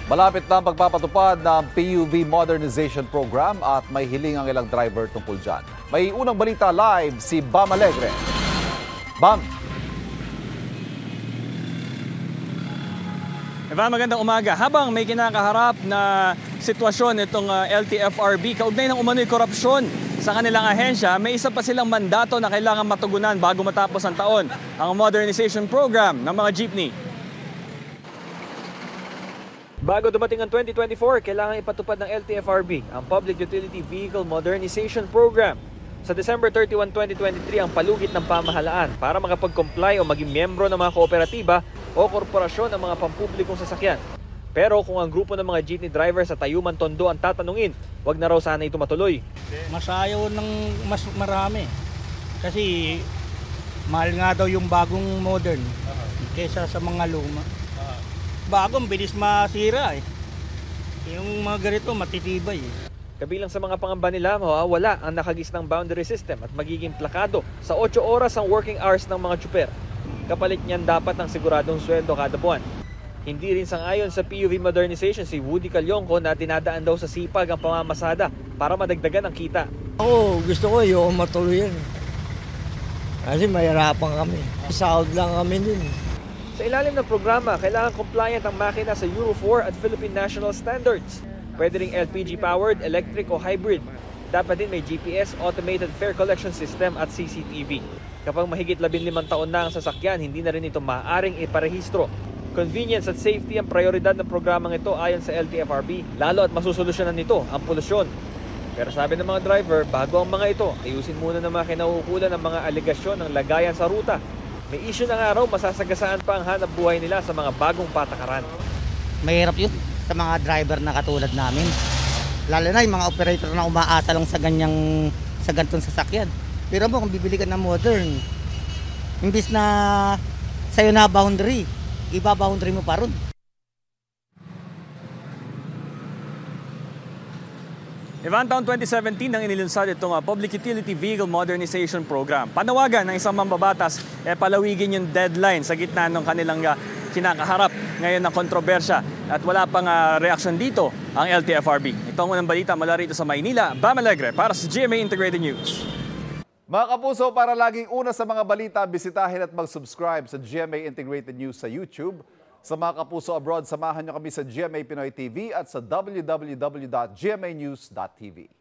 Malapit na ang pagpapatupad ng PUV Modernization Program at may hiling ang ilang driver tungkol dyan. May unang balita live si Bam Alegre. Bam! Evan, magandang umaga. Habang may kinakaharap na sitwasyon itong LTFRB, kaugnay ng umano'y korupsyon sa kanilang ahensya, may isa pa silang mandato na kailangan matugunan bago matapos ang taon, ang modernization program ng mga jeepney. Bago dumating ang 2024, kailangan ipatupad ng LTFRB ang Public Utility Vehicle Modernization Program. Sa December 31, 2023 ang palugit ng pamahalaan para makapag-comply o maging miyembro ng mga kooperatiba o korporasyon ng mga pampublikong sasakyan. Pero kung ang grupo ng mga jeepney driver sa Tayuman, Tondo ang tatanungin, wag na raw sana ito matuloy. Masayaw ng mas marami. Kasi mahal nga daw yung bagong modern kaysa sa mga luma. Bagong bilis masira eh. Yung mga ganito matitibay eh. Kabilang sa mga pangamba nila, mawawala ang nakagisnang boundary system at magiging plakado sa 8 oras ang working hours ng mga tsuper. Kapalit niyan dapat ang siguradong sweldo kada buwan. Hindi rin sang-ayon sa PUV modernization si Woody Calyonco na dinadaan daw sa sipag ang pamamasada para madagdagan ang kita. Oo, gusto ko yung matuloy yan. Kasi mahirapan kami. Sahod lang kami din. Sa ilalim ng programa, kailangan compliant ang makina sa Euro 4 at Philippine National Standards. Pwede ring LPG-powered, electric o hybrid. Dapat din may GPS, automated fare collection system at CCTV. Kapag mahigit 15 taon na ang sasakyan, hindi na rin ito maaaring iparehistro. Convenience at safety ang prioridad ng programang ito ayon sa LTFRB, lalo at masusolusyonan nito ang polusyon. Pero sabi ng mga driver, bago ang mga ito, ayusin muna ng mga kinauukulan ng mga aligasyon ng lagayan sa ruta. May issue na nga raw, masasagasaan pa ang hanap buhay nila sa mga bagong patakaran. Mahirap yun sa mga driver na katulad namin. Lalo na yung mga operator na umaasa lang sa ganitong sasakyan. Pero mo kung bibili ka ng modern, imbis na sa'yo na boundary, iba-boundary mo pa ron. Evan, taon 2017 nang inilunsad itong Public Utility Vehicle Modernization Program. Panawagan ng isang mambabatas palawigin yung deadline sa gitna ng kanilang kinakaharap ngayon ng kontrobersya at wala pang reaksyon dito ang LTFRB. Ito ang unang balita mula rito sa Maynila. Bam Alegre para sa GMA Integrated News. Mga kapuso, para laging una sa mga balita, bisitahin at mag-subscribe sa GMA Integrated News sa YouTube. Sa mga kapuso abroad, samahan nyo kami sa GMA Pinoy TV at sa www.gmanews.tv.